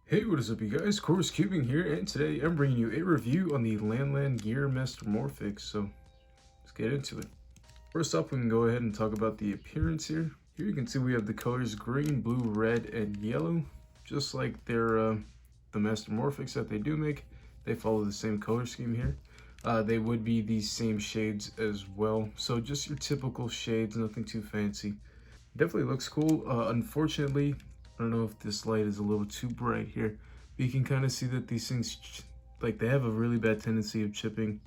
Hey, what is up, you guys? Chorus Cubing here, and today I'm bringing you a review on the Landland Gear Master Morphix, so let's get into it. First up, we can go ahead and talk about the appearance here. Here you can see we have the colors green, blue, red, and yellow. Just like the Master Morphix that they do make, they follow the same color scheme here. They would be these same shades as well, so just your typical shades, nothing too fancy. Definitely looks cool. Unfortunately, I don't know if this light is a little too bright here, but you can kind of see that these things, like, they have a really bad tendency of chipping.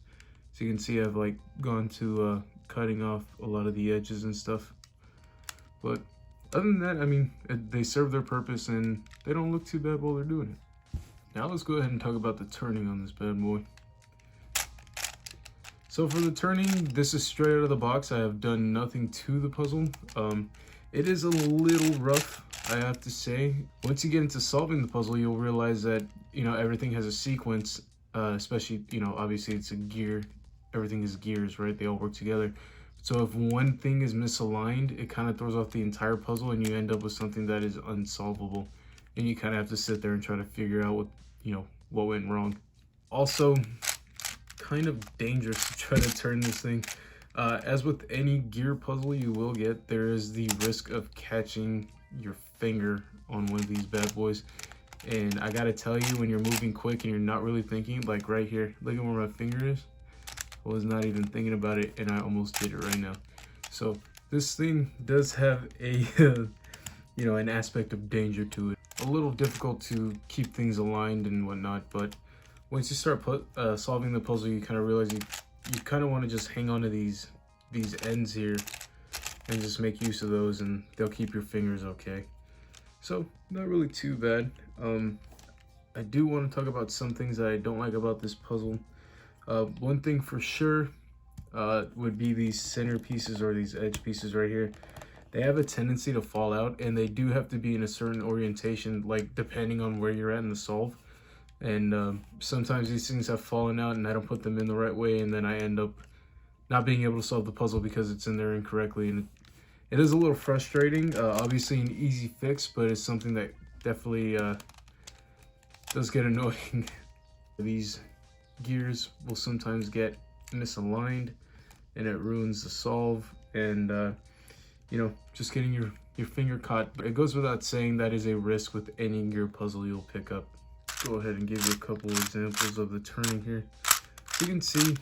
So you can see I've like gone to cutting off a lot of the edges and stuff. But other than that, I mean, they serve their purpose and they don't look too bad while they're doing it. Now let's go ahead and talk about the turning on this bad boy. So for the turning, this is straight out of the box. I have done nothing to the puzzle. It is a little rough, I have to say. Once you get into solving the puzzle, you'll realize that, everything has a sequence, especially, obviously it's a gear. Everything is gears, right? They all work together. So if one thing is misaligned, it kind of throws off the entire puzzle and you end up with something that is unsolvable. And you kind of have to sit there and try to figure out what went wrong. Also, kind of dangerous to try to turn this thing. As with any gear puzzle you will get, there is the risk of catching your finger on one of these bad boys. And I gotta tell you, when you're moving quick and you're not really thinking, like right here, look at where my finger is. I was not even thinking about it and I almost did it right now. So this thing does have a, an aspect of danger to it. A little difficult to keep things aligned and whatnot, but once you start solving the puzzle, you kind of realize you kind of want to just hang on to these ends here and just make use of those, and they'll keep your fingers okay. So not really too bad. I do want to talk about some things that I don't like about this puzzle. One thing for sure would be these center pieces or these edge pieces right here. They have a tendency to fall out, and they do have to be in a certain orientation, like depending on where you're at in the solve. And sometimes these things have fallen out and I don't put them in the right way, and then I end up not being able to solve the puzzle because it's in there incorrectly, and it is a little frustrating. Obviously an easy fix, but it's something that definitely does get annoying. These gears will sometimes get misaligned and it ruins the solve, and just getting your finger caught. It goes without saying that is a risk with any gear puzzle you'll pick up. Go ahead and give you a couple examples of the turning here. You can see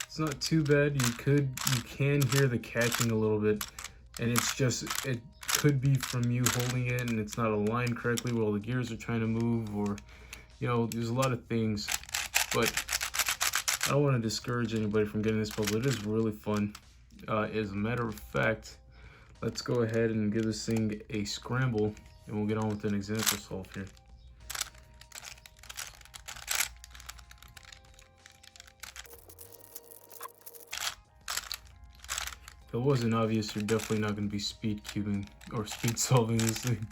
it's not too bad. You can hear the catching a little bit, and it could be from you holding it and it's not aligned correctly while the gears are trying to move, or there's a lot of things. But I don't want to discourage anybody from getting this puzzle. It is really fun. As a matter of fact, let's go ahead and give this thing a scramble and we'll get on with an example solve here. If it wasn't obvious, you're definitely not going to be speed cubing or speed solving this thing.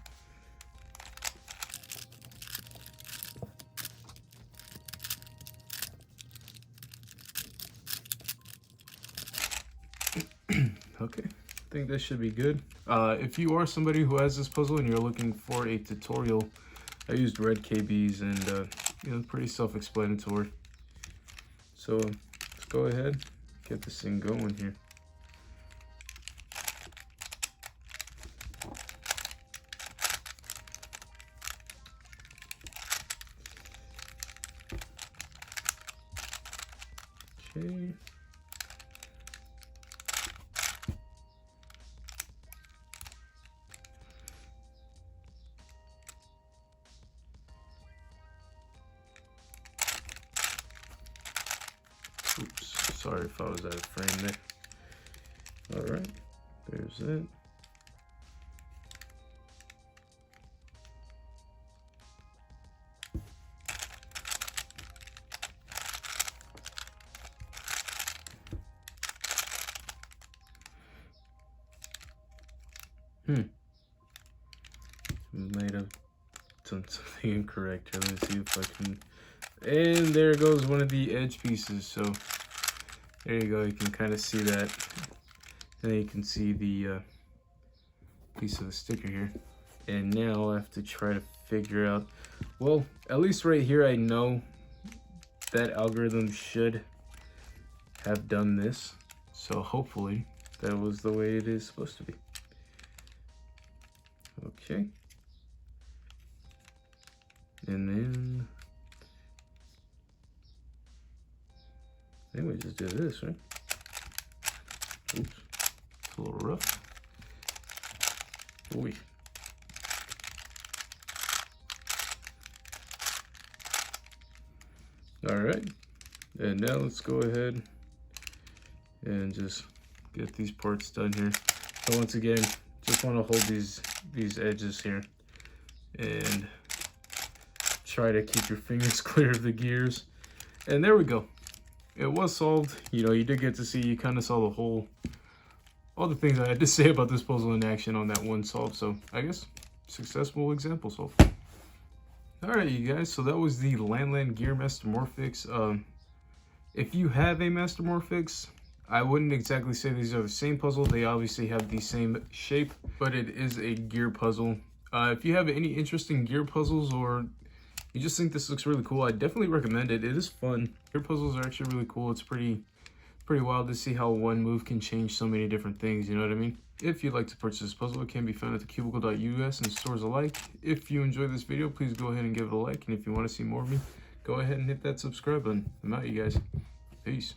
Okay, I think this should be good. If you are somebody who has this puzzle and you're looking for a tutorial, I used red KBs, and pretty self-explanatory. So let's go ahead, get this thing going here. Okay. Oops, sorry if I was out of frame there. All right, there's it. Might have done something incorrect here. Let me see if I can. And there goes one of the edge pieces. So there you go. You can kind of see that. And then you can see the piece of the sticker here. And now I have to try to figure out Well, at least right here I know that algorithm should have done this. So hopefully that was the way it is supposed to be. Okay. And then I think we just did this, right? Oops. It's a little rough. Ooh. All right. And now let's go ahead and just get these parts done here. So once again, just want to hold these edges here and try to keep your fingers clear of the gears. And there we go. It was solved. You know, you did get to see, you kind of saw all the things I had to say about this puzzle in action on that one solve. So I guess successful example solve. All right, you guys. So that was the Landland Gear Master Morphix. If you have a Master Morphix, I wouldn't exactly say these are the same puzzle. They obviously have the same shape, but it is a gear puzzle. If you have any interesting gear puzzles or you just think this looks really cool, I definitely recommend it. It is fun. Gear puzzles are actually really cool. It's pretty wild to see how one move can change so many different things, you know what I mean? If you'd like to purchase this puzzle, it can be found at thecubicle.us and stores alike. If you enjoyed this video, please go ahead and give it a like. And if you want to see more of me, go ahead and hit that subscribe button. I'm out, you guys. Peace.